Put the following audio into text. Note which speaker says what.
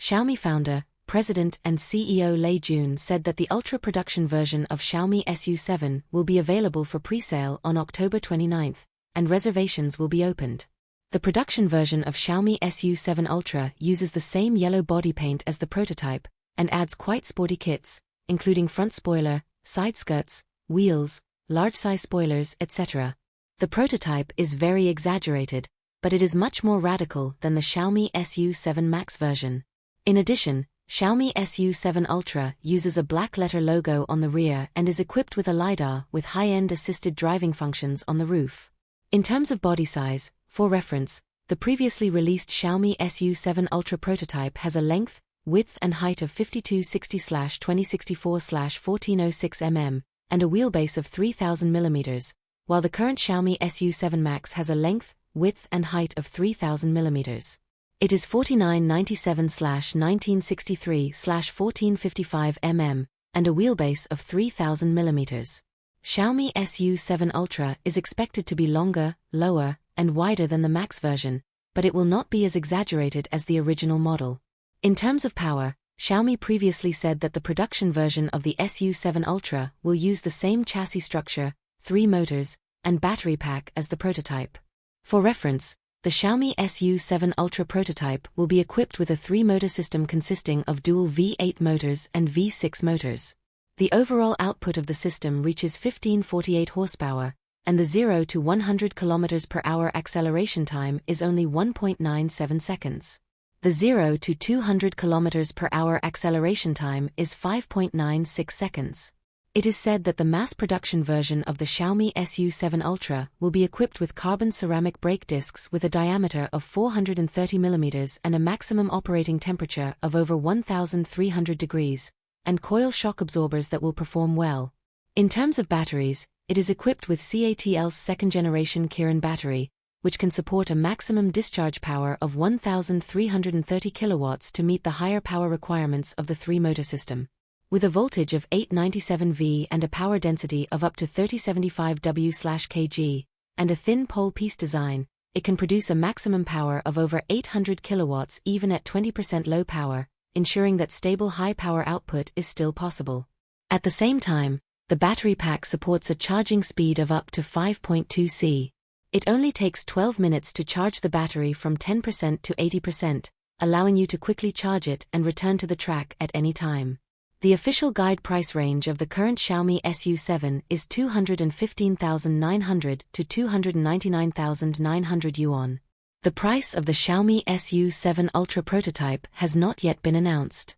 Speaker 1: Xiaomi founder, President and CEO Lei Jun said that the Ultra production version of Xiaomi SU7 will be available for pre-sale on October 29, and reservations will be opened. The production version of Xiaomi SU7 Ultra uses the same yellow body paint as the prototype, and adds quite sporty kits, including front spoiler, side skirts, wheels, large-size spoilers, etc. The prototype is very exaggerated, but it is much more radical than the Xiaomi SU7 MAX version. In addition, Xiaomi SU7 Ultra uses a black letter logo on the rear and is equipped with a lidar with high-end assisted driving functions on the roof. In terms of body size, for reference, the previously released Xiaomi SU7 Ultra prototype has a length, width and height of 5260/2064/1406 mm, and a wheelbase of 3000 mm, while the current Xiaomi SU7 MAX has a length, width and height of 3000 mm. It is 4997/1963/1455 mm, and a wheelbase of 3000 mm. Xiaomi SU7 Ultra is expected to be longer, lower, and wider than the MAX version, but it will not be as exaggerated as the original model. In terms of power, Xiaomi previously said that the production version of the SU7 Ultra will use the same chassis structure, 3 motors, and battery pack as the prototype. For reference, the Xiaomi SU7 Ultra prototype will be equipped with a 3-motor system consisting of dual V8 motors and V6 motors. The overall output of the system reaches 1548 horsepower, and the 0 to 100 km/h acceleration time is only 1.97 seconds. The 0 to 200 km/h acceleration time is 5.96 seconds. It is said that the mass production version of the Xiaomi SU7 Ultra will be equipped with carbon ceramic brake discs with a diameter of 430 mm and a maximum operating temperature of over 1300 degrees, and coil shock absorbers that will perform well. In terms of batteries, it is equipped with CATL's second-generation Kirin battery, which can support a maximum discharge power of 1330 kilowatts to meet the higher power requirements of the 3-motor system. With a voltage of 897 V and a power density of up to 3075 W/kg, and a thin pole piece design, it can produce a maximum power of over 800 kilowatts even at 20% low power, ensuring that stable high power output is still possible. At the same time, the battery pack supports a charging speed of up to 5.2 C. It only takes 12 minutes to charge the battery from 10% to 80%, allowing you to quickly charge it and return to the track at any time. The official guide price range of the current Xiaomi SU7 is 215,900 to 299,900 yuan. The price of the Xiaomi SU7 Ultra prototype has not yet been announced.